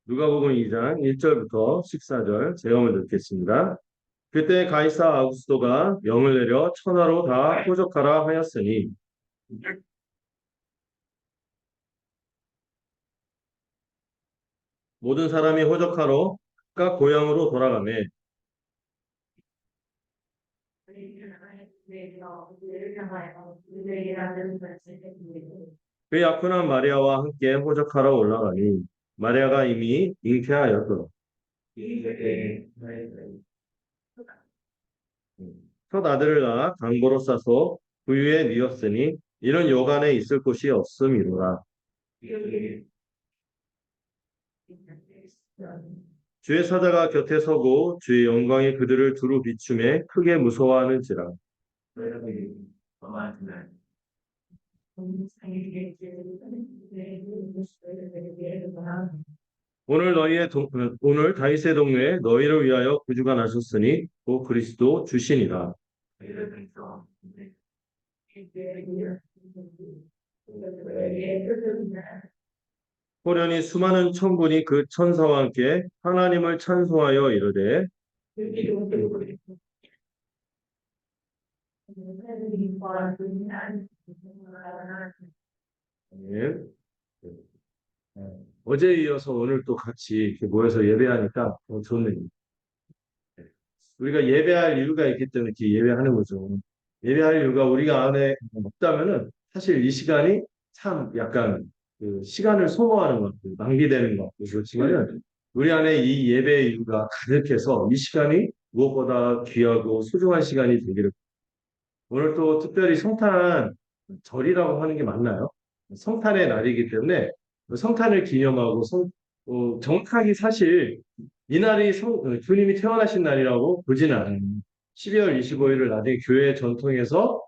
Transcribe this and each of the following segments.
누가복음 2장 1절부터 14절 제목을 듣겠습니다. 그때 가이사 아구스도가 명을 내려 천하로 다 호적하라 하였으니 모든 사람이 호적하러 각각 고향으로 돌아가매 그 약혼한 마리아와 함께 호적하러 올라가니 마리아가 이미 잉태하였더라. 첫 아들을 낳아 강보로 싸서 부유에 뉘었으니 이런 여간에 있을 곳이 없음이로라. 주의 사자가 곁에 서고 주의 영광이 그들을 두루 비춤에 크게 무서워하는지라. 오늘 다윗의 동네에 너희를 위하여 구주가 나셨으니 또 그리스도 주시니라. 호련히 수많은 천군이 그 천사와 함께 하나님을 찬송하여 이르되 아멘. 어제에 이어서 오늘 또 같이 이렇게 모여서 예배하니까 좋네요. 우리가 예배할 이유가 있기 때문에 이렇게 예배하는 거죠. 예배할 이유가 우리가 안에 없다면은 사실 이 시간이 참 약간 그 시간을 소모하는 것, 낭비되는 것, 그렇지만은 우리 안에 이 예배의 이유가 가득해서 이 시간이 무엇보다 귀하고 소중한 시간이 되기를. 오늘 또 특별히 성탄 절이라고 하는 게 맞나요? 성탄의 날이기 때문에 성탄을 기념하고 정확하게 사실 이 날이 주님이 태어나신 날이라고 보지는 않아요. 12월 25일을 나중에 교회 전통에서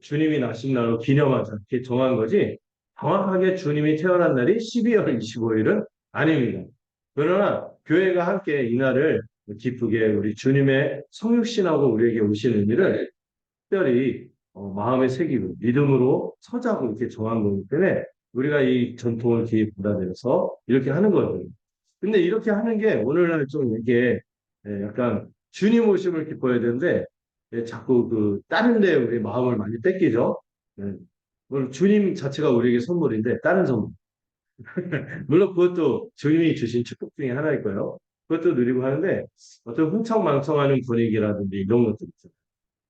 주님이 나신 날로 기념하자 이렇게 정한 거지 정확하게 주님이 태어난 날이 12월 25일은 아닙니다. 그러나 교회가 함께 이 날을 기쁘게 우리 주님의 성육신하고 우리에게 오시는 일을 특별히 마음에 새기고 믿음으로 서자고 이렇게 정한 거기 때문에 우리가 이 전통을 기획 받아들여서 이렇게 하는 거거든요. 근데 이렇게 하는 게 오늘날 좀 이게 약간 주님 오심을 기뻐해야 되는데 자꾸 그 다른 데 우리 마음을 많이 뺏기죠. 예. 물론 주님 자체가 우리에게 선물인데 다른 선물. 물론 그것도 주님이 주신 축복 중에 하나일 거예요. 그것도 누리고 하는데 어떤 흥청망청하는 분위기라든지 이런 것들 있죠.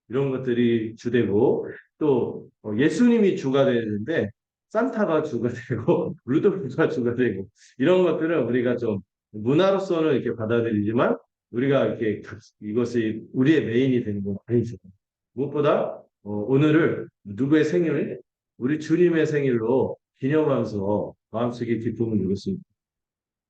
이런 것들이 주되고 또 예수님이 주가 되는데 산타가 주가 되고 루돌프가 주가 되고 이런 것들은 우리가 좀 문화로서는 이렇게 받아들이지만 우리가 이렇게 이것이 우리의 메인이 되는 건 아니죠. 무엇보다 오늘을 누구의 생일을 우리 주님의 생일로 기념하면서 마음속에 기쁨을 누렸습니다.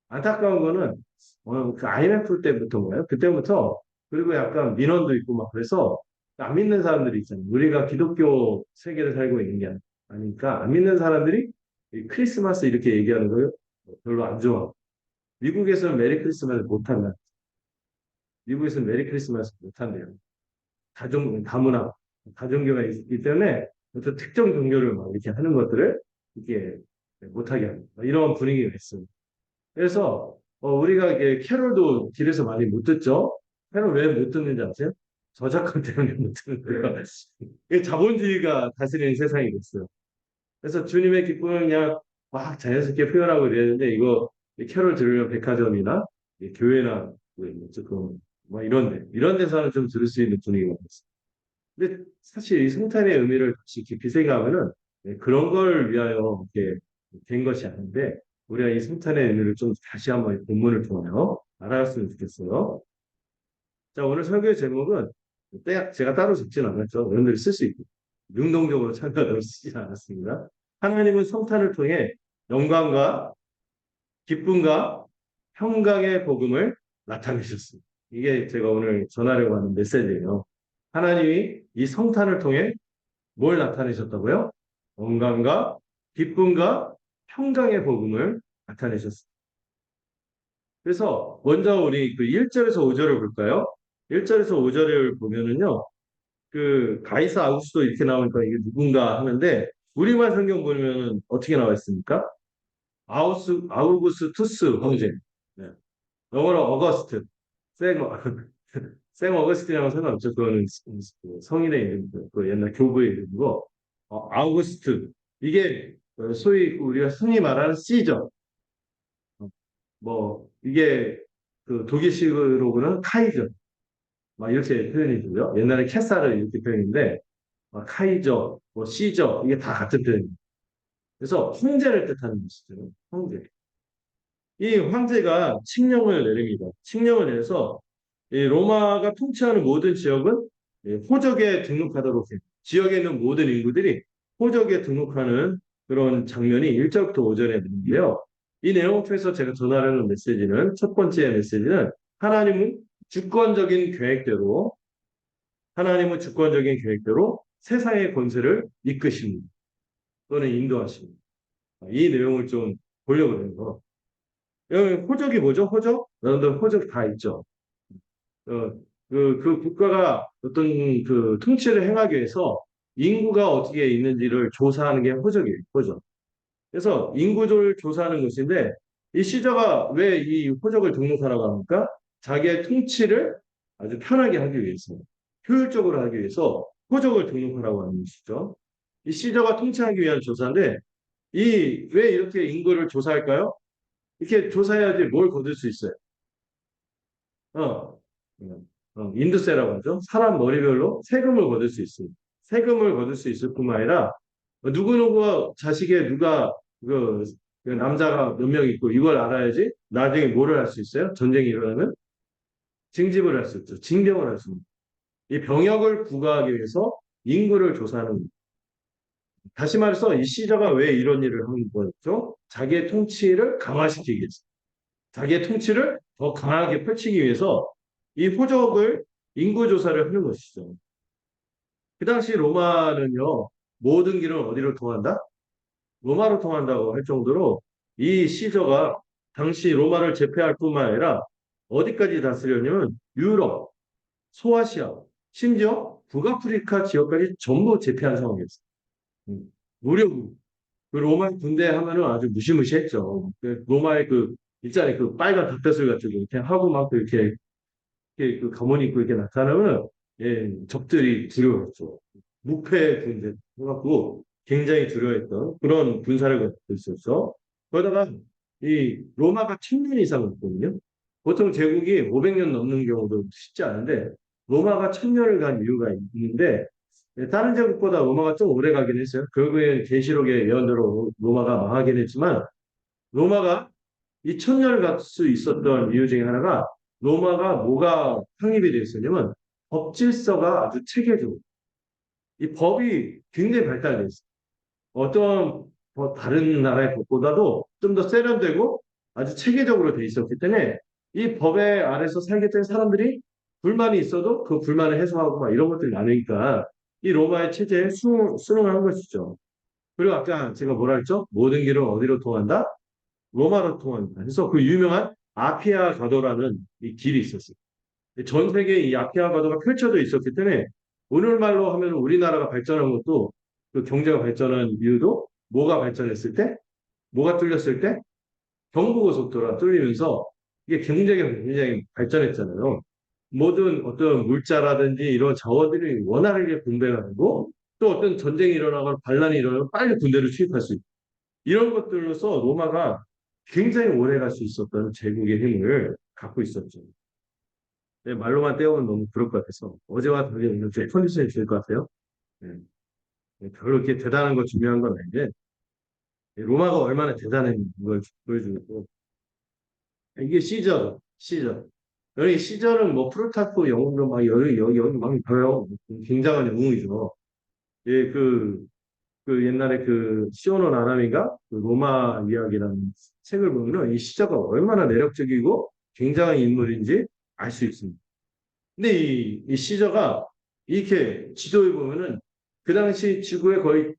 안타까운 거는 그 IMF 때부터인가요? 그때부터 그리고 약간 민원도 있고 막 그래서 안 믿는 사람들이 있잖아요. 우리가 기독교 세계를 살고 있는 게 아니니까 안 믿는 사람들이 이 크리스마스 이렇게 얘기하는 걸 별로 안 좋아하고 미국에서는 메리 크리스마스 못한다. 미국에서는 메리 크리스마스 못한대요. 다문화, 다종교가 있기 때문에 어떤 특정 종교를 막 이렇게 하는 것들을 이렇게 못하게 하는 이런 분위기가 있습니다. 그래서 우리가 이게 캐롤도 길에서 많이 못 듣죠. 캐롤 왜 못 듣는지 아세요? 저작권 때문에 못 듣는 거예요. 이게 자본주의가 다스리는 세상이 됐어요. 그래서 주님의 기쁨을 그냥 막 자연스럽게 표현하고 이랬는데 이거 캐롤 들으면 백화점이나 교회나 조금 뭐 이런 데서는 좀 들을 수 있는 분위기가 됐어요. 근데 사실 이 성탄의 의미를 다시 깊이 생각하면은 그런 걸 위하여 이렇게 된 것이 아닌데 우리가 이 성탄의 의미를 좀 다시 한번 이 본문을 통하여 알아갔으면 좋겠어요. 자, 오늘 설교의 제목은 제가 따로 적진 않았죠. 여러분들이 쓸 수 있고 능동적으로 참여하도록 쓰지 않았습니다. 하나님은 성탄을 통해 영광과 기쁨과 평강의 복음을 나타내셨습니다. 이게 제가 오늘 전하려고 하는 메시지예요. 하나님이 이 성탄을 통해 뭘 나타내셨다고요? 건강과 기쁨과 평강의 복음을 나타내셨습니다. 그래서 먼저 우리 그 1절에서 5절을 볼까요? 1절에서 5절을 보면은요. 그 가이사 아구스도 이렇게 나오니까 이게 누군가 하는데 우리말 성경 보면 어떻게 나와 있습니까? 아우구스투스 황제. 네. 영어로 어거스트. 생, 생 어거스틴이라고 상관없죠. 그거는 그 성인의 이름, 그 옛날 교부의 이름이고, 아우구스트. 이게 소위 우리가 흔히 말하는 시저. 뭐, 이게 그 독일식으로는 카이저. 막 이렇게 표현이 되죠. 옛날에 캐사를 이렇게 표현인데, 카이저, 뭐 시저, 이게 다 같은 표현입니다. 그래서 황제를 뜻하는 것이죠. 황제. 이 황제가 칙령을 내립니다. 칙령을 내서 이 로마가 통치하는 모든 지역은 호적에 등록하도록 해요. 지역에 있는 모든 인구들이 호적에 등록하는 그런 장면이 1절부터 5절에 있는데요. 이 내용을 통해서 제가 전하려는 메시지는 첫 번째 메시지는 하나님은 주권적인 계획대로 하나님은 주권적인 계획대로 세상의 권세를 이끄십니다. 또는 인도하십니다. 이 내용을 좀 보려고 하는 거. 여기 호적이 뭐죠? 호적? 여러분들 호적 다 있죠. 어, 그 국가가 어떤 그 통치를 행하기 위해서 인구가 어떻게 있는지를 조사하는 게 호적이에요. 호적. 그래서 인구를 조사하는 것인데 이 시저가 왜 이 호적을 등록하라고 합니까? 자기의 통치를 아주 편하게 하기 위해서, 효율적으로 하기 위해서 호적을 등록하라고 하는 것이죠. 이 시저가 통치하기 위한 조사인데 이 왜 이렇게 인구를 조사할까요? 이렇게 조사해야지 뭘 거둘 수 있어요. 어, 인드세라고 하죠. 사람 머리별로 세금을 거둘 수 있습니다. 세금을 거둘 수 있을 뿐만 아니라 누구누구가 자식에 누가 그 남자가 몇 명 있고 이걸 알아야지 나중에 뭐를 할 수 있어요? 전쟁이 일어나면 징집을 할 수 있죠. 징병을 할 수 있습니다. 이 병역을 부과하기 위해서 인구를 조사하는 다시 말해서 이 시저가 왜 이런 일을 하는 거였죠? 자기의 통치를 강화시키기 위해서. 자기의 통치를 더 강하게 펼치기 위해서 이 호적을 인구조사를 하는 것이죠. 그 당시 로마는요, 모든 길은 어디로 통한다? 로마로 통한다고 할 정도로 이 시저가 당시 로마를 제패할 뿐만 아니라 어디까지 다스렸냐면 유럽, 소아시아, 심지어 북아프리카 지역까지 전부 제패한 상황이었어요. 무려 그 로마 군대 하면은 아주 무시무시했죠. 그 로마의 그 일자리 그 빨간 닭뼈슬 같은 거 이렇게 하고 막 이렇게 그 가만히 있고 이렇게 나타나면 예, 적들이 두려웠죠. 무패 군대 해갖고 굉장히 두려워했던 그런 군사를 갖고 있었죠. 그러다가 이 로마가 1000년 이상 있거든요. 보통 제국이 500년 넘는 경우도 쉽지 않은데 로마가 1000년을 간 이유가 있는데 다른 제국보다 로마가 좀 오래 가긴 했어요. 결국엔 계시록의 예언대로 로마가 망하긴 했지만 로마가 이 1000년을 갈 수 있었던 이유 중에 하나가 로마가 뭐가 확립이 되어 있었냐면 법 질서가 아주 체계적으로 이 법이 굉장히 발달되어 있어요. 어떤 다른 나라의 법보다도 좀 더 세련되고 아주 체계적으로 되어 있었기 때문에 이 법에 아래서 살겠다는 사람들이 불만이 있어도 그 불만을 해소하고 막 이런 것들이 많으니까 이 로마의 체제에 수능을 한 것이죠. 그리고 아까 제가 뭐라 했죠? 모든 길은 어디로 통한다? 로마로 통한다. 그래서 그 유명한 아피아 가도라는 이 길이 있었어요. 전 세계에 이 아피아 가도가 펼쳐져 있었기 때문에 오늘날로 하면 우리나라가 발전한 것도 그 경제가 발전한 이유도 뭐가 발전했을 때, 뭐가 뚫렸을 때 경부고속도로가 뚫리면서 이게 경제가 굉장히 발전했잖아요. 모든 어떤 물자라든지 이런 자원들이 원활하게 분배가 되고 또 어떤 전쟁이 일어나거나 반란이 일어나면 빨리 군대를 투입할 수 있고 이런 것들로서 로마가 굉장히 오래 갈 수 있었던 제국의 힘을 갖고 있었죠. 네, 말로만 때우면 너무 그럴 것 같아서 어제와 달리 오늘 제 컨디션이 좋을 것 같아요. 네, 네, 별로 이렇게 대단한 거 중요한 건 아닌데 로마가 얼마나 대단한 걸 보여주고 이게 시저. 여기 시저는 뭐 프루타토 영웅도 막 여기 막 봐요. 굉장한 영웅이죠. 예, 그 옛날에 그 시오노 나나미가 그 로마 이야기라는 책을 보면은 이 시저가 얼마나 매력적이고 굉장한 인물인지 알 수 있습니다. 근데 이 시저가 이렇게 지도에 보면은 그 당시 지구의 거의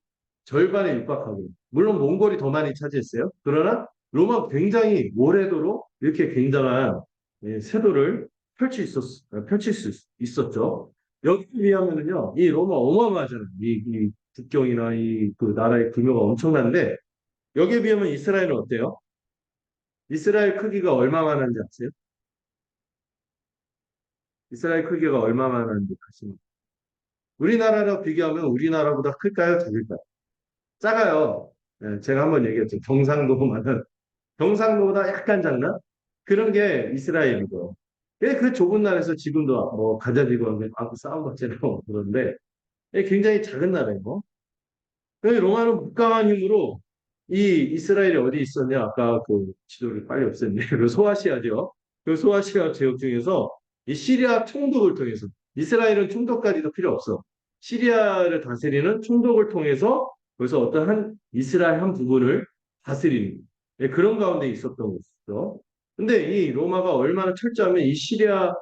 절반에 육박하고 물론 몽골이 더 많이 차지했어요. 그러나 로마 굉장히 오래도록 이렇게 굉장한 세도를 펼칠 수 있었죠. 여기에 비하면은요, 이 로마 어마어마하잖아요. 이 국경이나 이 그 나라의 규모가 엄청난데 여기에 비하면 이스라엘은 어때요? 이스라엘 크기가 얼마만한지 아세요? 이스라엘 크기가 얼마만한지 아시나요? 우리나라로 비교하면 우리나라보다 클까요? 작을까요? 작아요. 네, 제가 한번 얘기했죠. 경상도만은 경상도보다 약간 작나? 그런 게 이스라엘이고. 그 좁은 나라에서 지금도 뭐 가자지구 싸움 받지는 그런데 굉장히 작은 나라예요. 로마는 국강한 힘으로 이 이스라엘이 어디 있었냐? 아까 그 지도를 빨리 없앴네. 그 소아시아죠. 그 소아시아 지역 중에서 이 시리아 총독을 통해서 이스라엘은 총독까지도 필요 없어. 시리아를 다스리는 총독을 통해서 그래서 어떤 한 이스라엘 한 부분을 다스리는 그런 가운데 있었던 것이죠. 근데 이 로마가 얼마나 철저하면 이 시리아가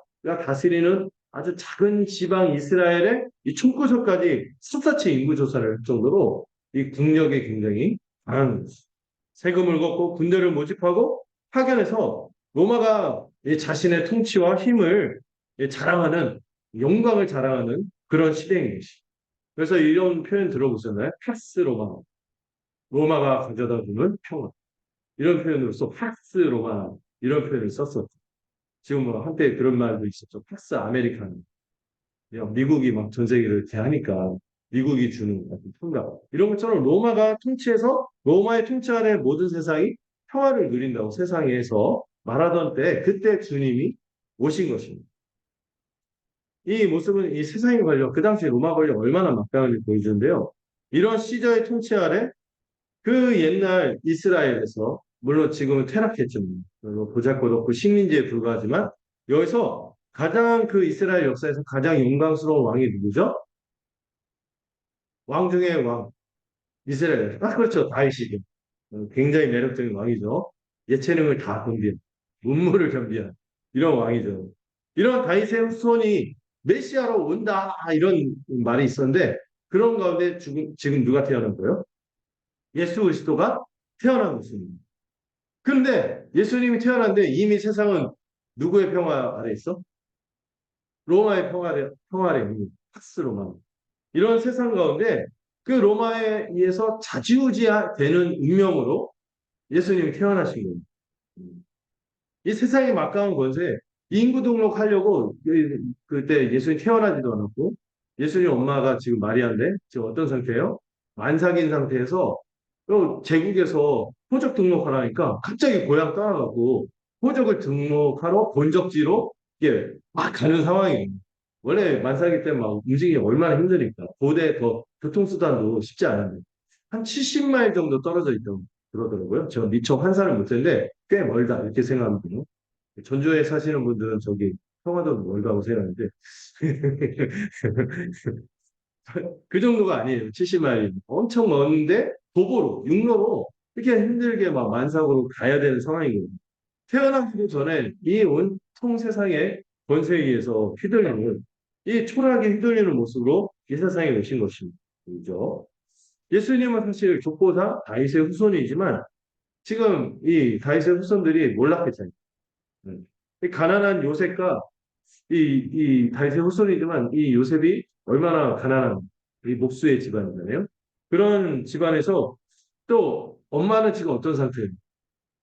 다스리는 아주 작은 지방 이스라엘의 이 총구석까지 샅샅이 인구 조사를 할 정도로 이 국력이 굉장히 강한 거죠. 세금을 걷고 군대를 모집하고 파견해서 로마가 이 자신의 통치와 힘을 자랑하는 영광을 자랑하는 그런 시대인 것이. 그래서 이런 표현 들어보셨나요? 팍스 로마. 로마가 가져다 주는 평화. 이런 표현으로써 팍스 로마 이런 표현을 썼었죠. 지금 뭐 한때 그런 말도 있었죠. 팍스 아메리카노. 미국이 막 전 세계를 대하니까 미국이 주는 어떤 평가 이런 것처럼 로마가 통치해서 로마의 통치 아래 모든 세상이 평화를 누린다고 세상에서 말하던 때 그때 주님이 오신 것입니다. 이 모습은 이 세상의 권력, 그 당시 로마 권력 얼마나 막강한지 보여주는데요. 이런 시저의 통치 아래 그 옛날 이스라엘에서 물론 지금은 퇴락했죠. 보잘것없고 식민지에 불과하지만 여기서 가장 그 이스라엘 역사에서 가장 영광스러운 왕이 누구죠? 왕 중에 왕. 이스라엘. 아, 그렇죠. 다윗이죠. 굉장히 매력적인 왕이죠. 예체능을 다 겸비한, 문무를 겸비한 이런 왕이죠. 이런 다윗의 후손이 메시아로 온다 이런 말이 있었는데 그런 가운데 지금 누가 태어난 거예요? 예수 그리스도가 태어난 것입니다. 그런데 예수님이 태어났는데 이미 세상은 누구의 평화 아래 있어? 로마의 평화 아래 있는 팍스 로마. 이런 세상 가운데 그 로마에 의해서 좌지우지되는 운명으로 예수님이 태어나신 거예요. 이 세상의 막강한 권세, 인구 등록하려고 그때 예수님 태어나지도 않았고 예수님 엄마가 지금 마리아인데 지금 어떤 상태예요? 만삭인 상태에서 또 제국에서 호적 등록하라니까 갑자기 고향 떠나가고 호적을 등록하러 본적지로 이게 막 가는 상황이에요. 원래 만삭일 때 막 움직이기 얼마나 힘드니까 고대 더 교통수단도 쉽지 않은데 한 70마일 정도 떨어져 있다고 그러더라고요. 제가 미처 환산을 못했는데 꽤 멀다 이렇게 생각하거든요. 전주에 사시는 분들은 저기 평화도 멀다고 생각하는데 그 정도가 아니에요. 70마일 엄청 먼데 도보로 육로로 이렇게 힘들게 막 만삭으로 가야 되는 상황이거든요. 태어나기도 전에 이 온통 세상의 권세에 의해서 휘둘리는 이 초라하게 휘둘리는 모습으로 이 세상에 오신 것입니다. 그죠? 예수님은 사실 족보상 다윗의 후손이지만 지금 이 다윗의 후손들이 몰락했잖아요. 이 가난한 요셉과 이 다윗의 후손이지만 이 요셉이 얼마나 가난한 이 목수의 집안이잖아요. 그런 집안에서 또 엄마는 지금 어떤 상태예요?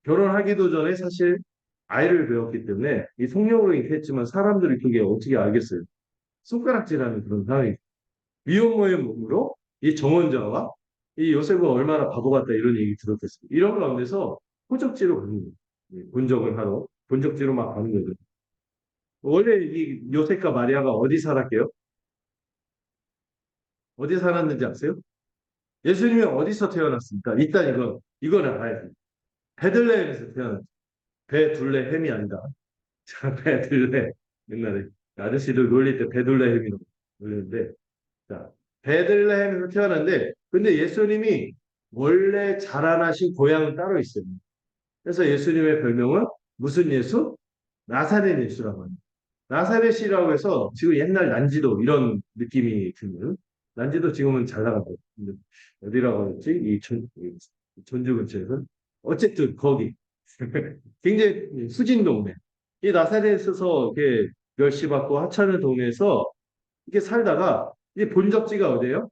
결혼하기도 전에 사실 아이를 배웠기 때문에 이 성령으로 잉태했지만 사람들이 그게 어떻게 알겠어요? 손가락질하는 그런 상황이 미혼모의 몸으로 이 정원자와 이 요셉은 얼마나 바보 같다 이런 얘기 들었겠어요. 이런 가운데서 호적지로 가는 거예요. 본적을 하러 본적지로 막 가는 거죠. 원래 이 요셉과 마리아가 어디 살았게요? 어디 살았는지 아세요? 예수님이 어디서 태어났습니까? 일단 이거는 알아야 돼요. 베들레헴에서 태어났죠. 베둘레헴이 아니다. 자, 베들레 옛날에 아저씨들 놀릴 때 베들레헴이라고 놀리는데 자, 베들레헴에서 태어났는데 근데 예수님이 원래 자라나신 고향은 따로 있어요. 그래서 예수님의 별명은 무슨 예수? 나사렛 예수라고 합니다. 나사렛이라고 해서 지금 옛날 난지도 이런 느낌이 드는 난지도 지금은 잘 나가고 어디라고 했지? 이 전주 근처에서 어쨌든 거기 굉장히 수진 동네 이 나사렛에서 이렇게 멸시받고 하찮은 동네에서 이렇게 살다가 이 본적지가 어디예요?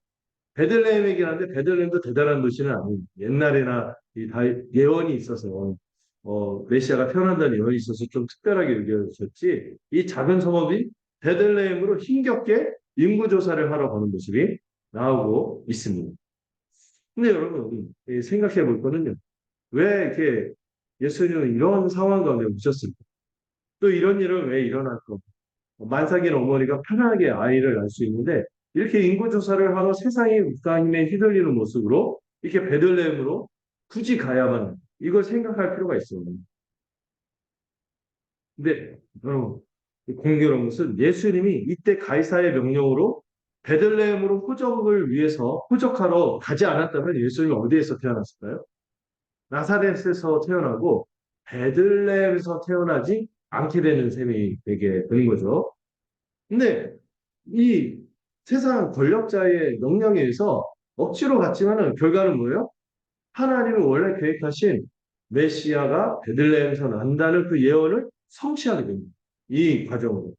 베들레헴이긴 한데 베들레헴도 대단한 도시는 아니에요. 옛날에나 다 예언이 있어서 메시아가 태어난다는 예언이 있어서 좀 특별하게 여겨졌지. 이 작은 성읍이 베들레헴으로 힘겹게 인구 조사를 하러 가는 모습이 나오고 있습니다. 근데 여러분 생각해 볼 거는요. 왜 이렇게 예수님은 이런 상황 가운데 오셨을까? 또 이런 일은 왜 일어날까? 만삭인 어머니가 편하게 아이를 낳을 수 있는데 이렇게 인구조사를 하러 세상이 국가힘에 휘둘리는 모습으로 이렇게 베들레헴으로 굳이 가야만 이걸 생각할 필요가 있어요. 근데 여러분 공교로운 것은 예수님이 이때 가이사의 명령으로 베들레헴으로 호적을 위해서 호적하러 가지 않았다면 예수님이 어디에서 태어났을까요? 나사렛에서 태어나고 베들레헴에서 태어나지 않게 되는 셈이 되게 되는 거죠. 근데 이 세상 권력자의 명령에 의해서 억지로 갔지만은 결과는 뭐예요? 하나님이 원래 계획하신 메시아가 베들레헴에서 난다는 그 예언을 성취하게 됩니다. 이 과정으로.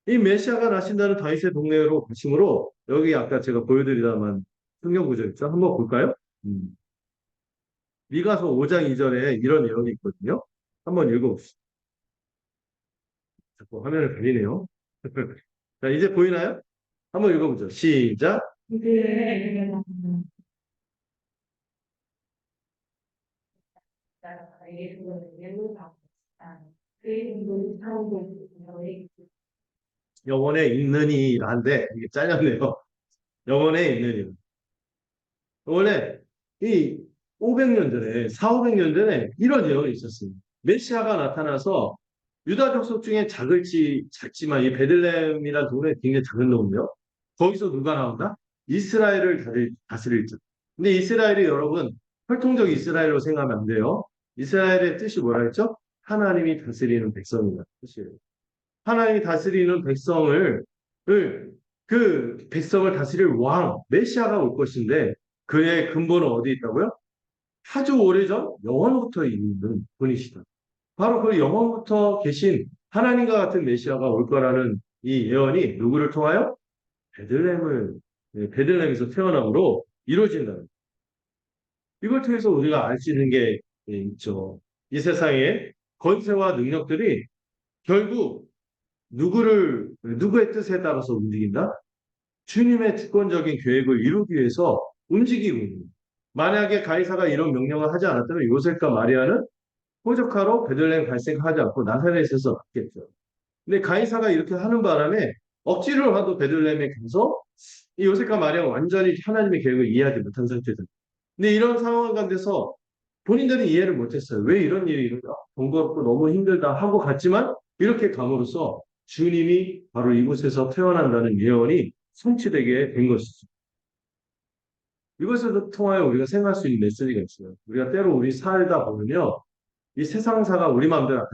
이 메시아가 나신다는 다윗의 동네로 가심으로 여기 아까 제가 보여드리다만 성경 구절 있죠? 한번 볼까요? 음. 미가서 5장 2절에 이런 예언이 있거든요. 한번 읽어봅시다. 자꾸 화면을 가리네요. 자, 이제 보이나요? 한번 읽어보죠. 시작. 네. 영혼에 있는 이란데 이게 잘렸네요. 영혼에 있는 이. 원래 이 500년 전에 4, 500년 전에 이런 예언이 있었습니다. 메시아가 나타나서 유다 족속 중에 작지만 이 베들레헴이라는 동네 굉장히 작은 동네요. 거기서 누가 나온다? 이스라엘을 다스릴 자. 근데 이스라엘이 여러분 혈통적 이스라엘로 생각하면 안 돼요. 이스라엘의 뜻이 뭐라 했죠? 하나님이 다스리는 백성이다. 뜻이에요. 하나님이 다스리는 그 백성을 다스릴 왕, 메시아가 올 것인데 그의 근본은 어디 있다고요? 아주 오래전 영원부터 있는 분이시다. 바로 그 영원부터 계신 하나님과 같은 메시아가 올 거라는 이 예언이 누구를 통하여? 베들레헴에서 태어남으로 이루어진다. 이걸 통해서 우리가 알 수 있는 게 있죠. 이 세상에 권세와 능력들이 결국 누구의 뜻에 따라서 움직인다? 주님의 주권적인 계획을 이루기 위해서 움직이고 있는 거예요. 만약에 가이사가 이런 명령을 하지 않았다면 요셉과 마리아는 호적하러 베들레헴 갈 생각하지 않고 나사렛에서 갔겠죠. 근데 가이사가 이렇게 하는 바람에 억지로라도 베들레헴에 가서 이 요셉과 마리아가 완전히 하나님의 계획을 이해하지 못한 상태죠. 근데 이런 상황 가운데서 본인들은 이해를 못했어요. 왜 이런 일이 일어나? 번거롭고 너무 힘들다 하고 갔지만 이렇게 감으로써 주님이 바로 이곳에서 태어난다는 예언이 성취되게 된 것이죠. 이것을 통하여 우리가 생각할 수 있는 메시지가 있어요. 우리가 때로 우리 살다 보면요. 이 세상사가 우리 마음대로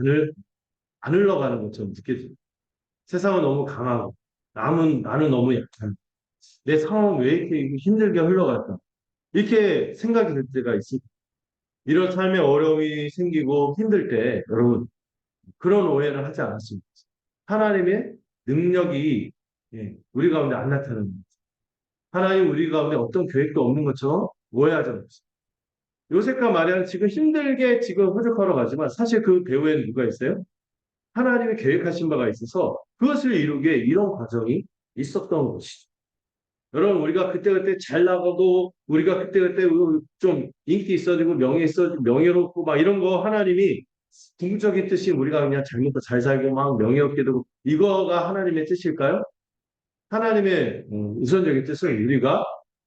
안 흘러가는 것처럼 느껴져요. 세상은 너무 강하고 나는 너무 약한 내 상황은 왜 이렇게 힘들게 흘러갈까? 이렇게 생각이 들 때가 있습니다. 이런 삶의 어려움이 생기고 힘들 때 여러분 그런 오해를 하지 않았습니다. 하나님의 능력이 우리 가운데 안 나타나는 거죠. 하나님 우리 가운데 어떤 계획도 없는 것처럼 오해하지 않습니다. 요셉과 마리아는 지금 힘들게 지금 호적하러 가지만 사실 그 배후에는 누가 있어요? 하나님이 계획하신 바가 있어서 그것을 이루기에 이런 과정이 있었던 것이죠. 여러분 우리가 그때그때 잘 나가고 우리가 그때그때 좀 인기 있어지고 명예롭고 막 이런 거 하나님이 궁극적인 뜻이 우리가 그냥 잘 먹고 잘 살고 막 명예롭게 되고 이거가 하나님의 뜻일까요? 하나님의 우선적인 뜻은 우리가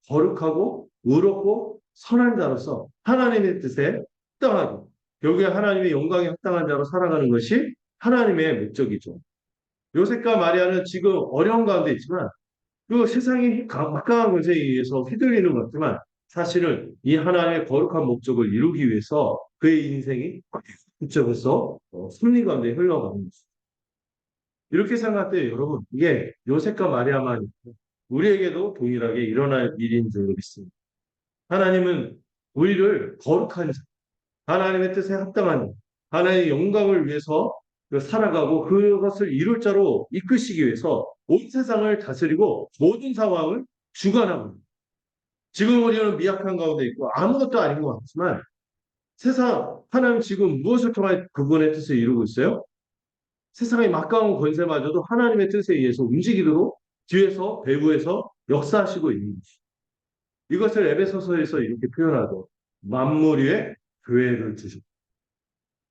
거룩하고 의롭고 선한 자로서 하나님의 뜻에 합당하고 결국에 하나님의 영광에 합당한 자로 살아가는 것이 하나님의 목적이죠. 요셉과 마리아는 지금 어려운 가운데 있지만 그 세상이 막강한 권세에 의해서 휘둘리는 것 같지만 사실은 이 하나님의 거룩한 목적을 이루기 위해서 그의 인생이 그쪽에서 승리 가운데 흘러가는 것입니다. 이렇게 생각할 때 여러분 이게 요셉과 마리아만 우리에게도 동일하게 일어날 일인 줄 믿습니다. 하나님은 우리를 거룩한 자, 하나님의 뜻에 합당한 자, 하나님의 영광을 위해서 살아가고 그것을 이룰 자로 이끄시기 위해서 온 세상을 다스리고 모든 상황을 주관하고 지금 우리는 미약한 가운데 있고 아무것도 아닌 것 같지만 세상 하나님 지금 무엇을 통해 그분의 뜻을 이루고 있어요? 세상의 막강한 권세마저도 하나님의 뜻에 의해서 움직이도록 뒤에서 배후에서 역사하시고 있는 것이. 이것을 에베소서에서 이렇게 표현하고 만물 위에 교회를 주시고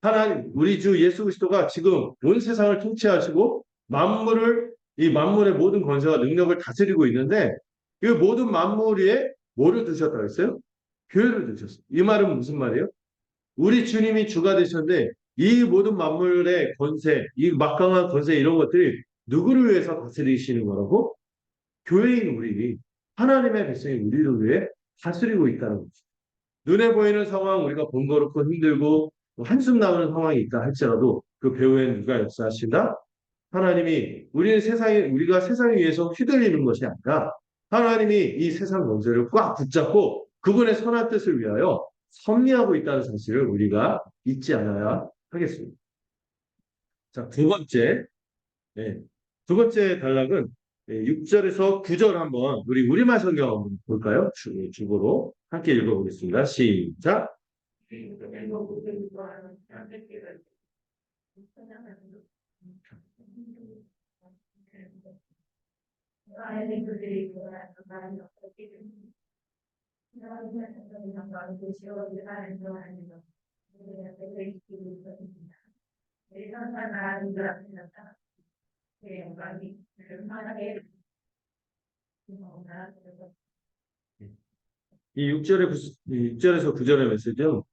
하나님 우리 주 예수 그리스도가 지금 온 세상을 통치하시고 만물을 이 만물의 모든 권세와 능력을 다스리고 있는데 이 모든 만물 위에 뭐를 두셨다고 했어요? 교회를 두셨어요. 이 말은 무슨 말이에요? 우리 주님이 주가 되셨는데 이 모든 만물의 권세, 이 막강한 권세 이런 것들이 누구를 위해서 다스리시는 거라고? 교회인 우리, 하나님의 백성인 우리를 위해 다스리고 있다는 거죠. 눈에 보이는 상황, 우리가 번거롭고 힘들고 한숨 나오는 상황이 있다 할지라도 그 배후에 누가 역사하신다? 하나님이 우리는 세상에 우리가 세상에 의해서 휘둘리는 것이 아니라 하나님이 이 세상 권세를 꽉 붙잡고 그분의 선한 뜻을 위하여 섭리하고 있다는 사실을 우리가 잊지 않아야 하겠습니다. 자, 두 번째, 네, 두 번째 단락은 6절에서 9절 한번 우리 우리말 성경 한번 볼까요? 주보로 함께 읽어보겠습니다. 시작. 이 6절에서 9절의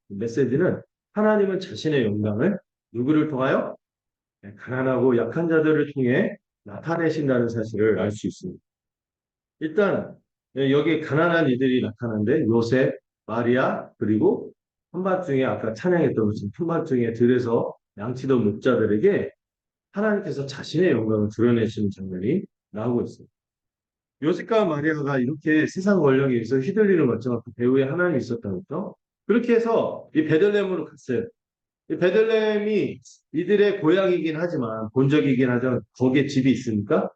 메시지는 하나님은 자신의 영광을 누구를 통하여? 네, 가난하고 약한 자들을 통해 나타내신다는 사실을 알 수 있습니다. 일단 여기 가난한 이들이 나타나는데 요셉, 마리아 그리고 한밤중에 아까 찬양했던 것처럼 한밤중에 들에서 양치던 목자들에게 하나님께서 자신의 영광을 드러내시는 장면이 나오고 있어요. 요셉과 마리아가 이렇게 세상 권력에 의해서 휘둘리는 것처럼 그 배후에 하나님이 있었다는 거죠. 그렇게 해서 이 베들레헴으로 갔어요. 이 베들레헴이 이들의 고향이긴 하지만 본적이긴 하지만 거기에 집이 있습니까?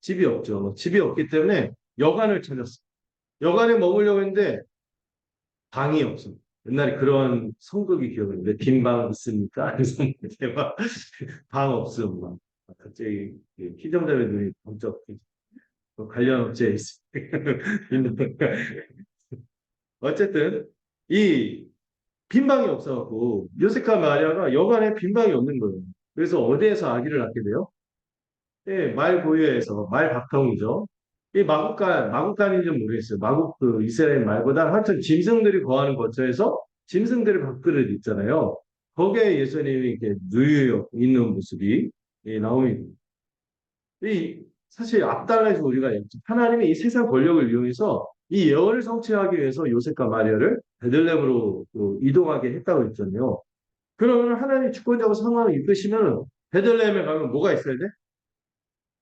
집이 없죠. 집이 없기 때문에 여관을 찾았어요. 여관에 머물려고 했는데 방이 없어. 옛날에 그런 성극이 기억나는데 빈 방 있습니까? 그래서 방 없음 막 갑자기 희정자매 눈이 번쩍 관련 업체에 있는 어쨌든 이 빈방이 없어갖고 요셉과 마리아가 여관에 빈방이 없는 거예요. 그래서 어디에서 아기를 낳게 돼요? 예, 말 고유에서 말 박통이죠. 이 마국간인지 모르겠어요. 마국 그 이스라엘 말보다 하여튼 짐승들이 거하는 거처에서 짐승들의 밥그릇 있잖아요. 거기에 예수님이 이렇게 누여 있는 모습이 나옵니다. 이 사실 앞달라에서 우리가 하나님이 이 세상 권력을 이용해서 이 예언을 성취하기 위해서 요셉과 마리아를 베들레헴으로 이동하게 했다고 했잖아요. 그러면 하나님 주권자고 상황을 이끄시면 베들레헴에 가면 뭐가 있어야 돼?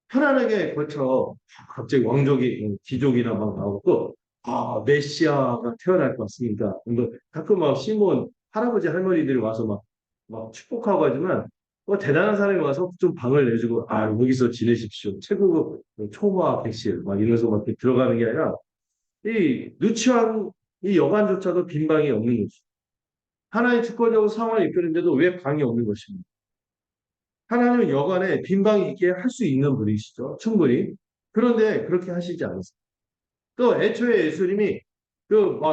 편안하게 거쳐 갑자기 왕족이 귀족이나 막 나오고 아 메시아가 태어날 것 같습니다. 근데 가끔 막 시몬 할아버지 할머니들이 와서 막 축복하고 하지만 뭐 대단한 사람이 와서 좀 방을 내주고 아 여기서 지내십시오. 최고급 초호화 객실 막 이러면서 막 이렇게 들어가는 게 아니라 이 누추한 이 여관조차도 빈 방이 없는 거죠. 하나의 주권적으로 상황을 이끄는데도 왜 방이 없는 것입니까? 하나님은 여관에 빈 방이 있게 할 수 있는 분이시죠. 충분히. 그런데 그렇게 하시지 않으세요. 또 애초에 예수님이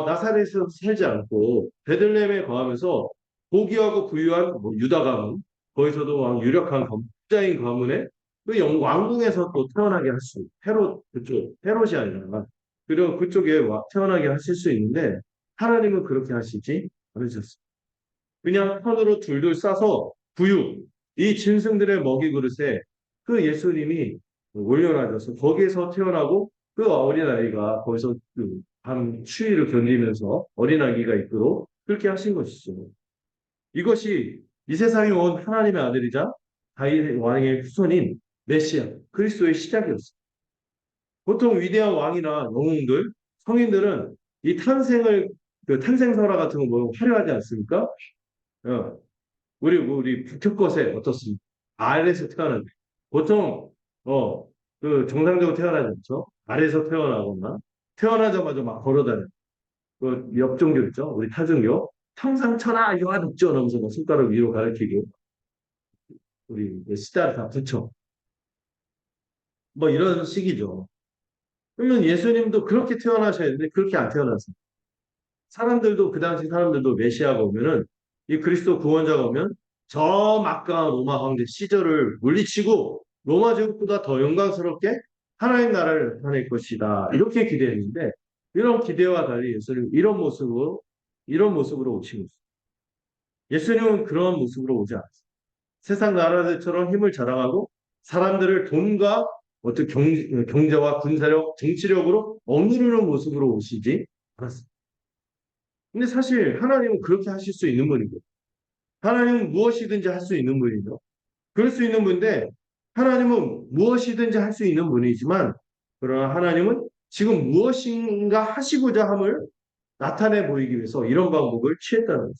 나사렛에서 살지 않고 베들레헴에 거하면서 고귀하고 부유한 뭐 유다 가문 거기서도 유력한 부자인 가문에 왕궁에서 또 태어나게 할 수, 헤롯 그쪽 헤롯이 아니라 그리고 그쪽에 태어나게 하실 수 있는데 하나님은 그렇게 하시지 않으셨어요. 그냥 손으로 둘둘 싸서 부유 이 짐승들의 먹이 그릇에 그 예수님이 올려놔져서 거기에서 태어나고 그 어린아이가 거기서 그밤 추위를 견디면서 어린아기가 있도록 그렇게 하신 것이죠. 이것이 이 세상에 온 하나님의 아들이자 다윗 왕의 후손인 메시아 그리스도의 시작이었어요. 보통 위대한 왕이나 영웅들, 성인들은 이 그 탄생설화 같은 거 보면 화려하지 않습니까? 어, 우리 북측것에 어떻습니까? 아래에서 태어난 보통 그 정상적으로 태어나지 않죠? 아래에서 태어나거나 태어나자마자 막 걸어다녀. 그 역종교 있죠? 우리 타종교. 평상천하 유아독존 하면서 뭐 손가락 위로 가리키고, 우리 시다를 다 붙여. 뭐 이런 식이죠. 그러면 예수님도 그렇게 태어나셔야 되는데 그렇게 안 태어났어요. 사람들도 그 당시 사람들도 메시아가 오면은 이 그리스도 구원자가 오면 저 막강한 로마 황제 시저를 물리치고 로마 제국보다 더 영광스럽게 하나님 나라를 나타낼 것이다. 이렇게 기대했는데 이런 기대와 달리 예수님 이런 모습으로 오신 거죠. 예수님은 그런 모습으로 오지 않았어요. 세상 나라들처럼 힘을 자랑하고 사람들을 돈과 어떤 경제와 군사력, 정치력으로 억누르는 모습으로 오시지 않았습니다. 근데 사실 하나님은 그렇게 하실 수 있는 분이고, 하나님은 무엇이든지 할 수 있는 분이죠. 그럴 수 있는 분인데, 하나님은 무엇이든지 할 수 있는 분이지만, 그러나 하나님은 지금 무엇인가 하시고자 함을 나타내 보이기 위해서 이런 방법을 취했다는 것입니다.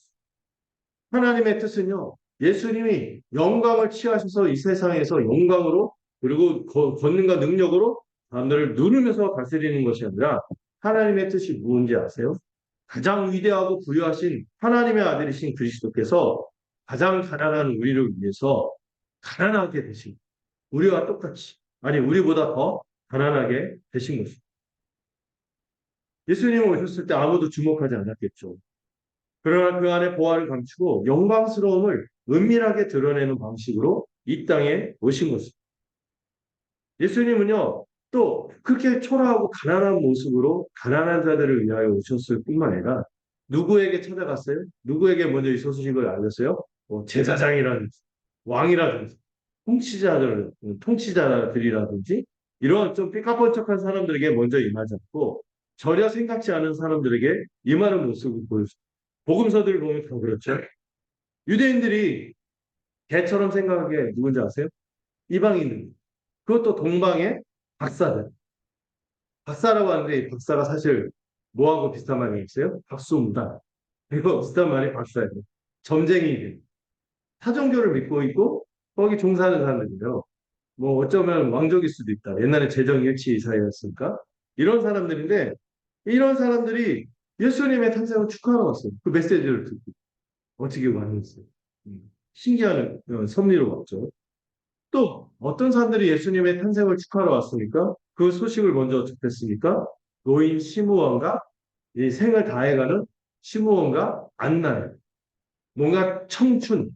하나님의 뜻은요, 예수님이 영광을 취하셔서 이 세상에서 영광으로 그리고 권능과 능력으로 사람들을 누르면서 다스리는 것이 아니라 하나님의 뜻이 무엇인지 아세요? 가장 위대하고 부유하신 하나님의 아들이신 그리스도께서 가장 가난한 우리를 위해서 가난하게 되신 우리와 똑같이 아니 우리보다 더 가난하게 되신 것입니다. 예수님 오셨을 때 아무도 주목하지 않았겠죠. 그러나 그 안에 보화를 감추고 영광스러움을 은밀하게 드러내는 방식으로 이 땅에 오신 것입니다. 예수님은요, 또 그렇게 초라하고 가난한 모습으로 가난한 자들을 위하여 오셨을 뿐만 아니라 누구에게 찾아갔어요? 누구에게 먼저 이 소식을 알렸어요? 뭐 제사장이라든지 왕이라든지 통치자들이라든지 이런 좀 삐까뻔쩍한 사람들에게 먼저 임하지 않고 전혀 생각지 않은 사람들에게 임하는 모습을 보여줍니다. 복음서들을 보면 다 그렇죠. 유대인들이 개처럼 생각하게 누군지 아세요? 이방인들. 그것도 동방의 박사들. 박사라고 하는데 이 박사가 사실 뭐하고 비슷한 말이 있어요? 박수무당. 이거 비슷한 말이 박사예요. 점쟁이들. 타종교를 믿고 있고 거기 종사하는 사람들이요. 뭐 어쩌면 왕족일 수도 있다. 옛날에 재정일치 사회였으니까. 이런 사람들인데 이런 사람들이 예수님의 탄생을 축하하러 왔어요. 그 메시지를 듣고. 어떻게 반응했어요? 신기한 섭리로 왔죠. 또 어떤 사람들이 예수님의 탄생을 축하하러 왔습니까? 그 소식을 먼저 접했습니까? 노인 시므온과 이 생을 다해가는 시므온과 안나예요. 뭔가 청년,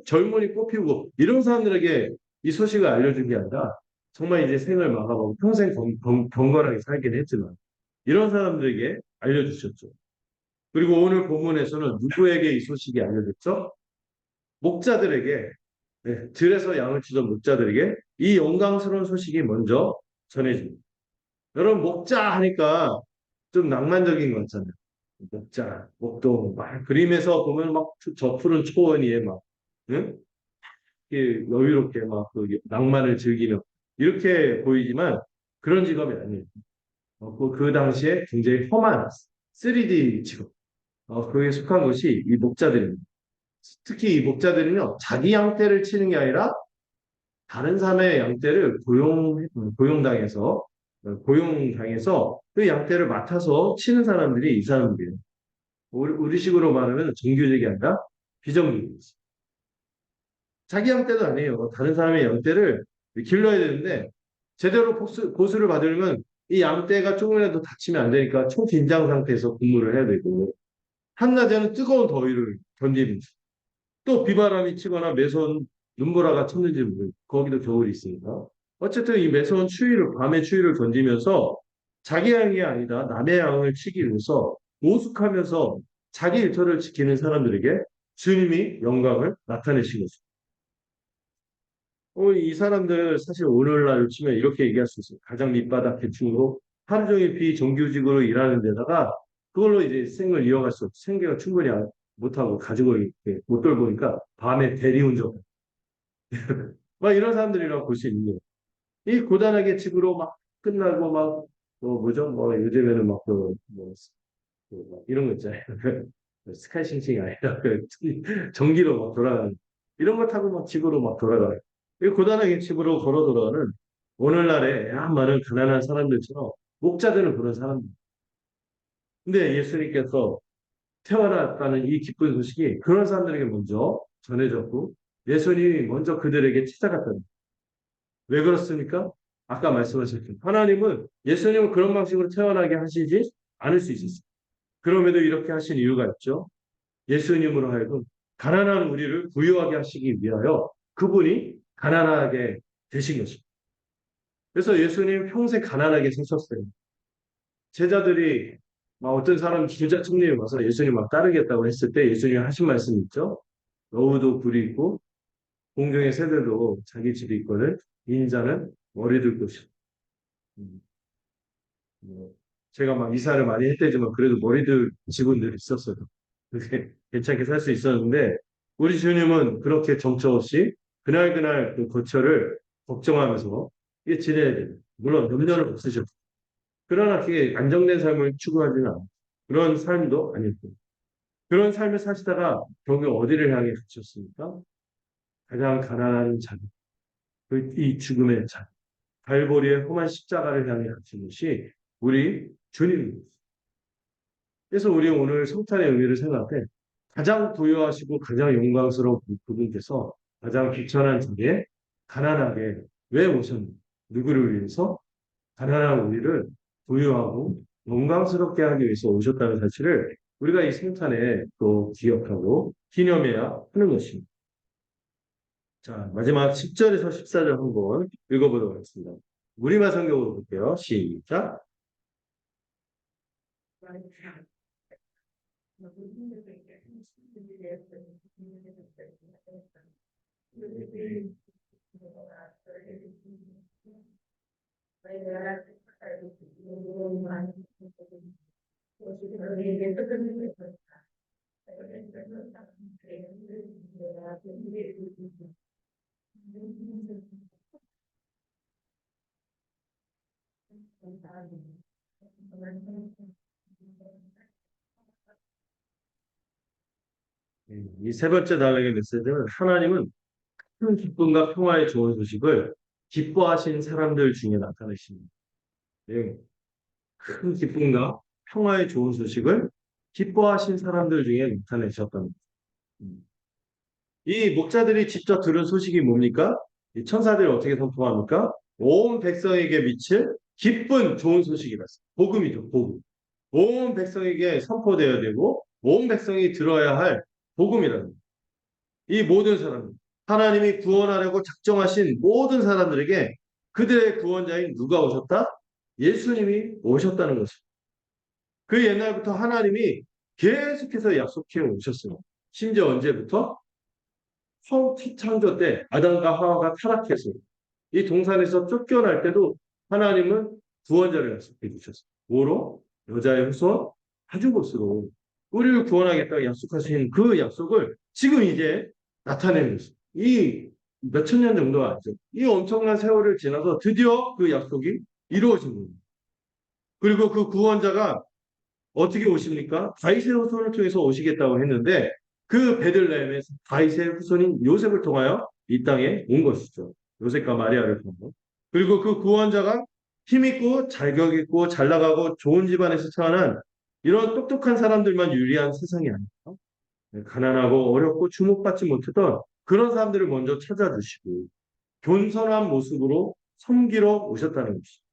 젊은이 꽃피우고 이런 사람들에게 이 소식을 알려준 게 아니라 정말 이제 생을 마감하고 평생 경건하게 살긴 했지만 이런 사람들에게 알려주셨죠. 그리고 오늘 본문에서는 누구에게 이 소식이 알려졌죠? 목자들에게 들에서 양을 치던 목자들에게 이 영광스러운 소식이 먼저 전해집니다. 여러분 목자 하니까 좀 낭만적인 거 같잖아요. 목자, 목동 막 그림에서 보면 막 저 푸른 초원 위에 막 응? 이렇게 여유롭게 막 그 낭만을 즐기는 이렇게 보이지만 그런 직업이 아니에요. 그 당시에 굉장히 험한 3D 직업. 그에 속한 것이 이 목자들입니다. 특히 이 목자들은요, 자기 양떼를 치는 게 아니라 다른 사람의 양떼를 고용당해서 그 양떼를 맡아서 치는 사람들이 이 사람들이에요. 우리식으로 말하면 정규직이 아니라 비정규직. 자기 양떼도 아니에요. 다른 사람의 양떼를 길러야 되는데 제대로 보수를 받으려면 이 양떼가 조금이라도 다치면 안 되니까 초긴장 상태에서 근무를 해야 되고 한낮에는 뜨거운 더위를 견디면서 또 비바람이 치거나 매서운 눈보라가 쳤는지 모르고 거기도 겨울이 있으니까 어쨌든 이 매서운 추위를 밤의 추위를 견디면서 자기 양이 아니다 남의 양을 치기 위해서 오숙하면서 자기 일터를 지키는 사람들에게 주님이 영광을 나타내신 거죠. 이 사람들 사실 오늘날 치면 이렇게 얘기할 수 있어요. 가장 밑바닥 계층으로 하루 종일 비정규직으로 일하는 데다가 그걸로 이제 생을 이어갈 수 없어. 생계가 충분히 못하고 가지고 이렇게 못 돌보니까 밤에 대리운전 막 이런 사람들이라고 볼 수 있는 거예요. 이 고단하게 집으로 막 끝나고 막 뭐죠? 뭐 요즘에는 막이런 거 있잖아요. 스카이싱싱이 아니라 전기로 막 돌아가는 이런 거 타고 막 집으로 막 돌아가요. 이 고단하게 집으로 걸어 돌아가는 오늘날의 많은 가난한 사람들처럼 목자들은 그런 사람들. 근데 예수님께서 태어났다는 이 기쁜 소식이 그런 사람들에게 먼저 전해졌고 예수님이 먼저 그들에게 찾아갔다는 거예요. 왜 그렇습니까? 아까 말씀하셨죠. 하나님은 예수님은 그런 방식으로 태어나게 하시지 않을 수 있었어요. 그럼에도 이렇게 하신 이유가 있죠. 예수님으로 하여금 가난한 우리를 부유하게 하시기 위하여 그분이 가난하게 되신 것입니다. 그래서 예수님 평생 가난하게 사셨어요. 제자들이 막 어떤 사람 부자 청년이 와서 예수님 막 따르겠다고 했을 때 예수님이 하신 말씀 있죠. 너우도 굴이 있고 공중의 새들도 자기 집이 있거늘 인자는 머리 둘 곳이. 음, 뭐 제가 막 이사를 많이 했대지만 그래도 머리들 직원들이 있었어요. 그렇게 괜찮게 살 수 있었는데 우리 주님은 그렇게 정처 없이 그날그날 그 거처를 걱정하면서 이게 지내야 돼요. 물론 염려는 없으셨고 그러나 그게 안정된 삶을 추구하지는 않아요. 그런 삶도 아니고 그런 삶을 사시다가 결국 어디를 향해 가셨습니까? 가장 가난한 자들, 이 죽음의 자, 갈보리의 험한 십자가를 향해 가신 것이 우리 주님입니다. 그래서 우리 오늘 성탄의 의미를 생각해 가장 부유하시고 가장 영광스러운 그분께서 가장 귀천한 자리에 가난하게 왜 오셨는가? 누구를 위해서? 가난한 우리를 부유하고 영광스럽게 하기 위해서 오셨다는 사실을 우리가 이 성탄에 또 기억하고 기념해야 하는 것입니다. 자, 마지막 10절에서 14절 한번 읽어보도록 하겠습니다. 우리말 성경으로 볼게요. 시작. 이 세 번째 단락의 메시지는 하나님은 큰 기쁨과 평화의 좋은 소식을 기뻐하신 사람들 중에 나타내십니다. 네, 큰 기쁨과 평화의 좋은 소식을 기뻐하신 사람들 중에 나타내셨답니다. 음. 이 목자들이 직접 들은 소식이 뭡니까? 이 천사들이 어떻게 선포합니까? 온 백성에게 미칠 기쁜 좋은 소식이라. 복음이죠, 복음. 온 백성에게 선포되어야 되고 온 백성이 들어야 할 복음이라는 거예요. 이 모든 사람, 하나님이 구원하려고 작정하신 모든 사람들에게 그들의 구원자인 누가 오셨다? 예수님이 오셨다는 것입니다. 그 옛날부터 하나님이 계속해서 약속해 오셨어요. 심지어 언제부터? 처음 창조 때 아담과 하와가 타락해서 이 동산에서 쫓겨날 때도 하나님은 구원자를 약속해 주셨어요. 뭐로? 여자의 후손 아주 못으로 우리를 구원하겠다고 약속하신 그 약속을 지금 이제 나타내는 것입니다. 이 몇천 년 정도가 아니죠. 이 엄청난 세월을 지나서 드디어 그 약속이 이루어진 겁니다. 그리고 그 구원자가 어떻게 오십니까? 다윗의 후손을 통해서 오시겠다고 했는데 그 베들레헴에 다윗의 후손인 요셉을 통하여 이 땅에 온 것이죠. 요셉과 마리아를 통해. 그리고 그 구원자가 힘있고 잘격 있고 잘 나가고 좋은 집안에서 태어난 이런 똑똑한 사람들만 유리한 세상이 아니에요. 가난하고 어렵고 주목받지 못했던 그런 사람들을 먼저 찾아주시고 겸손한 모습으로 섬기러 오셨다는 것이죠.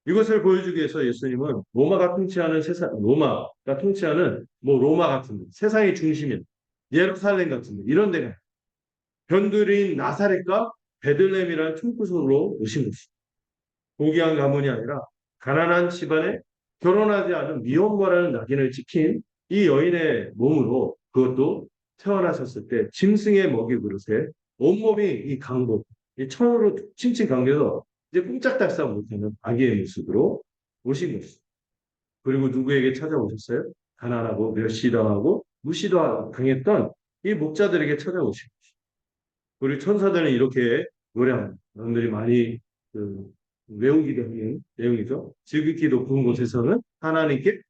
이것을 보여주기 위해서 예수님은 로마가 통치하는 세상, 로마가 통치하는 뭐 로마 같은 데, 세상의 중심인 예루살렘 같은 데, 이런 데가 변두리인 나사렛과 베들레헴이라는 총구석으로 오신 것이죠. 고귀한 가문이 아니라 가난한 집안에 결혼하지 않은 미혼모라는 낙인을 찍힌 이 여인의 몸으로 그것도 태어나셨을 때 짐승의 먹이 그릇에 온몸이 이 강복, 이 천으로 칭칭 감겨서 이제 꼼짝달싹 못하는 아기의 모습으로 오신 것이죠. 그리고 누구에게 찾아오셨어요? 가난하고 멸시당하고 당했던 이 목자들에게 찾아오신 것이죠. 우리 천사들은 이렇게 노래합니다. 여러분들이 많이 그, 외우기도 하는 내용이죠. 지극히 높은 곳에서는 하나님께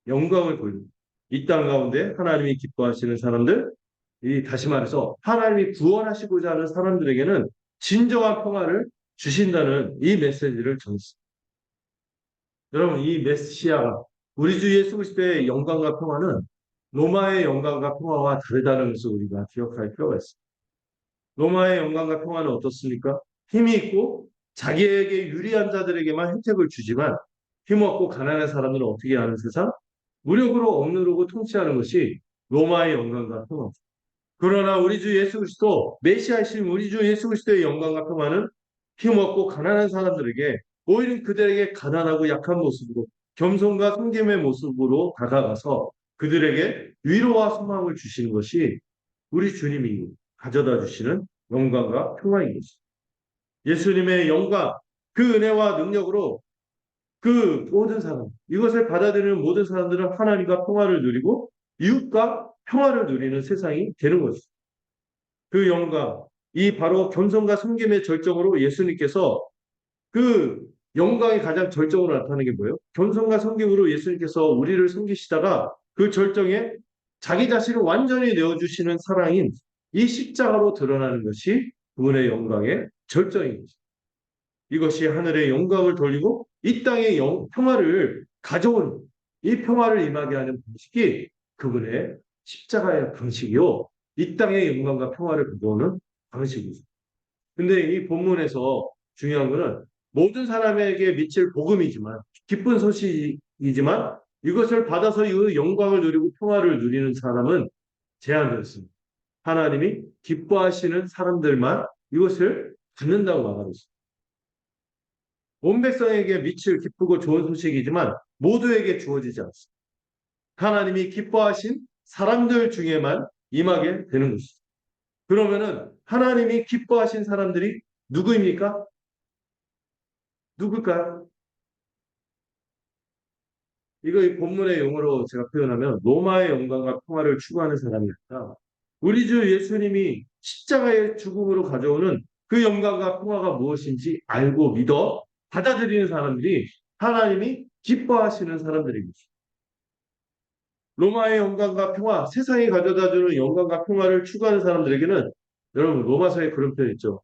영광을 돌리고 이 땅 가운데 하나님이 기뻐하시는 사람들, 이 다시 말해서 하나님이 구원하시고자 하는 사람들에게는 진정한 평화를 주신다는 이 메시지를 전했습니다. 여러분, 이 메시아가 우리 주 예수 그리스도의 영광과 평화는 로마의 영광과 평화와 다르다는 것을 우리가 기억할 필요가 있습니다. 로마의 영광과 평화는 어떻습니까? 힘이 있고 자기에게 유리한 자들에게만 혜택을 주지만 힘없고 가난한 사람들은 어떻게 하는 세상? 무력으로 억누르고 통치하는 것이 로마의 영광과 평화입니다. 그러나 우리 주 예수 그리스도 메시아이신 우리 주 예수 그리스도의 영광과 평화는 힘없고 가난한 사람들에게 오히려 그들에게 가난하고 약한 모습으로 겸손과 섬김의 모습으로 다가가서 그들에게 위로와 소망을 주시는 것이 우리 주님이 가져다 주시는 영광과 평화인 것입니다. 예수님의 영광, 그 은혜와 능력으로 그 모든 사람, 이것을 받아들이는 모든 사람들은 하나님과 평화를 누리고 이웃과 평화를 누리는 세상이 되는 것입니다. 그 영광, 이 바로 겸손과 섬김의 절정으로 예수님께서 그 영광이 가장 절정으로 나타나는 게 뭐예요? 겸손과 섬김으로 예수님께서 우리를 섬기시다가 그 절정에 자기 자신을 완전히 내어주시는 사랑인 이 십자가로 드러나는 것이 그분의 영광의 절정인 것입니다. 이것이 하늘의 영광을 돌리고 이 땅의 평화를 가져온 이 평화를 임하게 하는 방식이 그분의 십자가의 방식이요. 이 땅의 영광과 평화를 가져오는 방식이죠. 근데 이 본문에서 중요한 것은 모든 사람에게 미칠 복음이지만 기쁜 소식이지만 이것을 받아서 이 영광을 누리고 평화를 누리는 사람은 제한되었습니다. 하나님이 기뻐하시는 사람들만 이것을 받는다고 말하고 있습니다. 온 백성에게 미칠 기쁘고 좋은 소식이지만 모두에게 주어지지 않습니다. 하나님이 기뻐하신 사람들 중에만 임하게 되는 것이죠. 그러면은 하나님이 기뻐하신 사람들이 누구입니까? 누굴까요? 이거 이 본문의 용어로 제가 표현하면 로마의 영광과 평화를 추구하는 사람이었다. 우리 주 예수님이 십자가의 죽음으로 가져오는 그 영광과 평화가 무엇인지 알고 믿어 받아들이는 사람들이 하나님이 기뻐하시는 사람들입니다. 로마의 영광과 평화, 세상이 가져다주는 영광과 평화를 추구하는 사람들에게는 여러분 로마서에 그런 표현 있죠.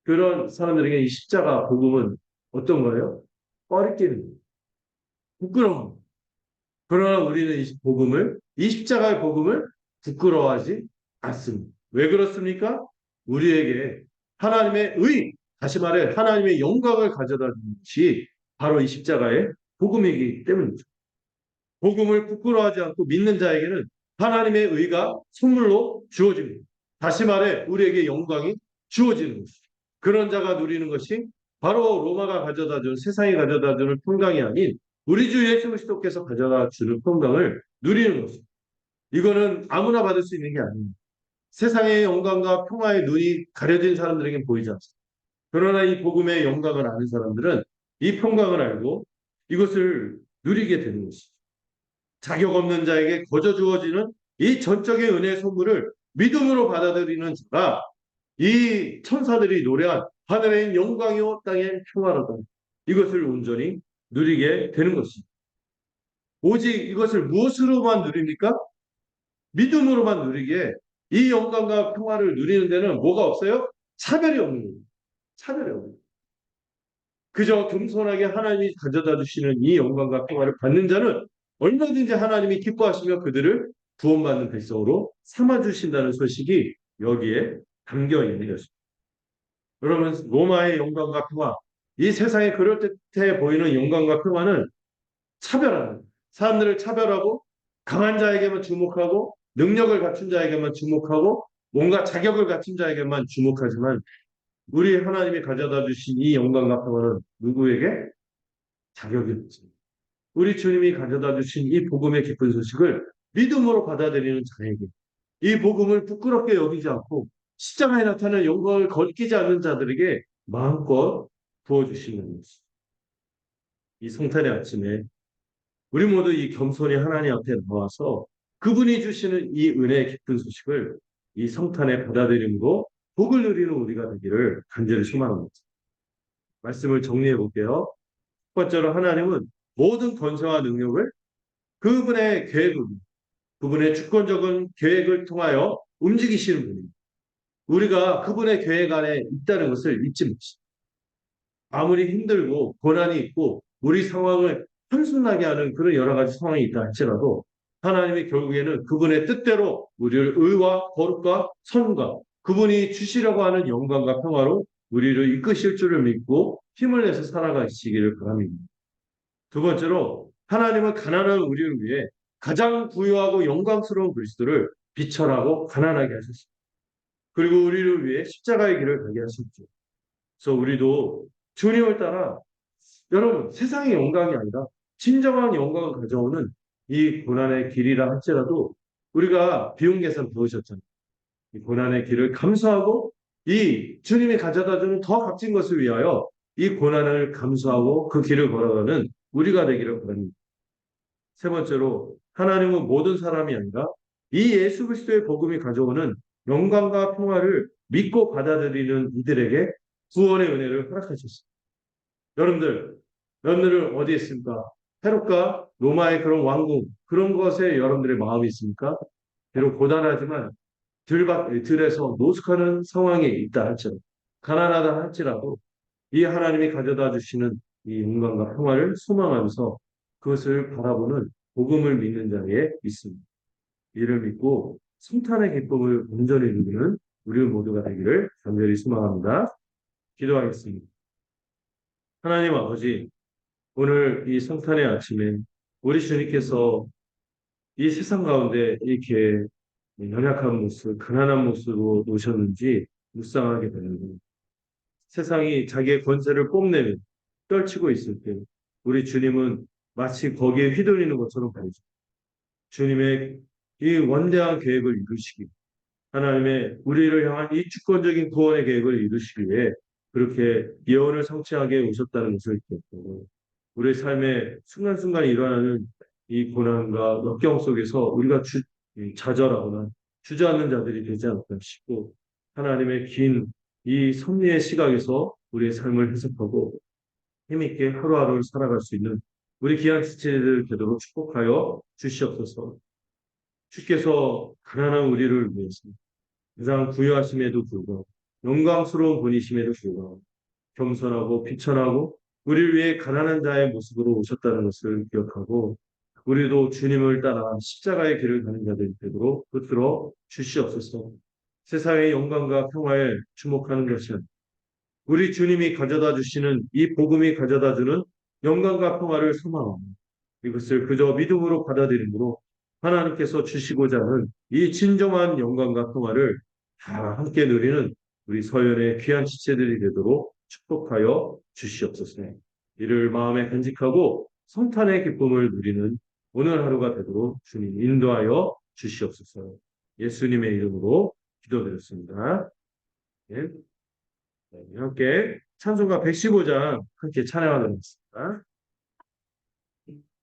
그런 사람들에게 이 십자가 복음은 어떤 거예요? 꺼리끼는 부끄러움. 그러나 우리는 이 십자가의 복음을 부끄러워하지 않습니다. 왜 그렇습니까? 우리에게 하나님의 다시 말해 하나님의 영광을 가져다 주는 것이 바로 이 십자가의 복음이기 때문이죠. 복음을 부끄러워하지 않고 믿는 자에게는 하나님의 의가 선물로 주어집니다. 다시 말해 우리에게 영광이 주어지는 것이죠. 그런 자가 누리는 것이 바로 로마가 가져다 준 세상이 가져다 주는 평강이 아닌 우리 주 예수 그리스도께서 가져다 주는 평강을 누리는 것입니다. 이거는 아무나 받을 수 있는 게 아닙니다. 세상의 영광과 평화의 눈이 가려진 사람들에게는 보이지 않습니다. 그러나 이 복음의 영광을 아는 사람들은 이 평강을 알고 이것을 누리게 되는 것이죠. 자격 없는 자에게 거저 주어지는 이 전적의 은혜의 선물을 믿음으로 받아들이는 자가 이 천사들이 노래한 하늘의 영광이요 땅의 평화로다. 이것을 온전히 누리게 되는 것입니다. 오직 이것을 무엇으로만 누립니까? 믿음으로만 누리기에 이 영광과 평화를 누리는 데는 뭐가 없어요? 차별이 없는 거예요. 차별이 없는 거예요. 그저 겸손하게 하나님이 가져다 주시는 이 영광과 평화를 받는 자는 얼마든지 하나님이 기뻐하시며 그들을 구원받는 백성으로 삼아주신다는 소식이 여기에 담겨 있는 것입니다. 여러분, 로마의 영광과 평화, 이 세상에 그럴듯해 보이는 영광과 평화는 차별하는, 사람들을 차별하고 강한 자에게만 주목하고 능력을 갖춘 자에게만 주목하고 뭔가 자격을 갖춘 자에게만 주목하지만 우리 하나님이 가져다 주신 이 영광과 평화는 누구에게? 자격이 없습니다. 우리 주님이 가져다 주신 이 복음의 기쁜 소식을 믿음으로 받아들이는 자에게 이 복음을 부끄럽게 여기지 않고 십자가에 나타난 영광을 거리끼지 않는 자들에게 마음껏 부어주시는 것입니다. 이 성탄의 아침에 우리 모두 이 겸손히 하나님 앞에 나와서 그분이 주시는 이 은혜의 기쁜 소식을 이 성탄에 받아들임으로 복을 누리는 우리가 되기를 간절히 소망합니다. 말씀을 정리해 볼게요. 첫 번째로 하나님은 모든 권세와 능력을 그분의 계획을, 그분의 주권적인 계획을 통하여 움직이시는 분입니다. 우리가 그분의 계획 안에 있다는 것을 잊지 마십시오. 아무리 힘들고 고난이 있고 우리 상황을 한순나게 하는 그런 여러 가지 상황이 있다 할지라도 하나님이 결국에는 그분의 뜻대로 우리를 의와 거룩과 선과 그분이 주시려고 하는 영광과 평화로 우리를 이끄실 줄을 믿고 힘을 내서 살아가시기를 바랍니다. 두 번째로 하나님은 가난한 우리를 위해 가장 부유하고 영광스러운 그리스도를 비천하고 가난하게 하셨습니다. 그리고 우리를 위해 십자가의 길을 가게 하셨죠. 그래서 우리도 주님을 따라 여러분 세상의 영광이 아니라 진정한 영광을 가져오는 이 고난의 길이라 할지라도 우리가 비용 계산 배우셨잖아요. 이 고난의 길을 감수하고 이 주님이 가져다주는 더 값진 것을 위하여 이 고난을 감수하고 그 길을 걸어가는 우리가 되기를 바랍니다. 세 번째로 하나님은 모든 사람이 아니라 이 예수 그리스도의 복음이 가져오는 영광과 평화를 믿고 받아들이는 이들에게 구원의 은혜를 허락하셨습니다. 여러분들, 여러분들은 어디에 있습니까? 헤롯과 로마의 그런 왕궁, 그런 것에 여러분들의 마음이 있습니까? 비록 고단하지만 들에서 노숙하는 상황에 있다 할지라도, 가난하다 할지라도 이 하나님이 가져다 주시는 이 영광과 평화를 소망하면서 그것을 바라보는 복음을 믿는 자리에 있습니다. 이를 믿고 성탄의 기쁨을 온전히 누리는 우리 모두가 되기를 간절히 소망합니다. 기도하겠습니다. 하나님 아버지, 오늘 이 성탄의 아침에 우리 주님께서 이 세상 가운데 이렇게 연약한 모습, 가난한 모습으로 오셨는지 묵상하게 되는데 세상이 자기의 권세를 뽐내며 떨치고 있을 때 우리 주님은 마치 거기에 휘둘리는 것처럼 보이죠. 주님의 이 원대한 계획을 이루시기 하나님의 우리를 향한 이 주권적인 구원의 계획을 이루시기 위해 그렇게 예언을 성취하게 오셨다는 것을 기억하고 우리 삶의 순간순간 일어나는 이 고난과 역경 속에서 우리가 좌절하거나 주저앉는 자들이 되지 않을까 싶고 하나님의 긴 이 섭리의 시각에서 우리의 삶을 해석하고 힘있게 하루하루를 살아갈 수 있는 우리 귀한 지체들 되도록 축복하여 주시옵소서. 주께서 가난한 우리를 위해서 가장 부유하심에도 불구하고 영광스러운 분이심에도 불구하고 겸손하고 비천하고 우리를 위해 가난한 자의 모습으로 오셨다는 것을 기억하고 우리도 주님을 따라 십자가의 길을 가는 자들이 되도록 붙들어 주시옵소서. 세상의 영광과 평화에 주목하는 것은 우리 주님이 가져다 주시는 이 복음이 가져다 주는 영광과 평화를 소망하며 이것을 그저 믿음으로 받아들임으로 하나님께서 주시고자 하는 이 진정한 영광과 평화를 다 함께 누리는 우리 서연의 귀한 지체들이 되도록 축복하여 주시옵소서. 이를 마음에 간직하고 성탄의 기쁨을 누리는 오늘 하루가 되도록 주님 인도하여 주시옵소서. 예수님의 이름으로 기도드렸습니다. 네. 함께 찬송가 115장 함께 찬양하도록 하겠습니다.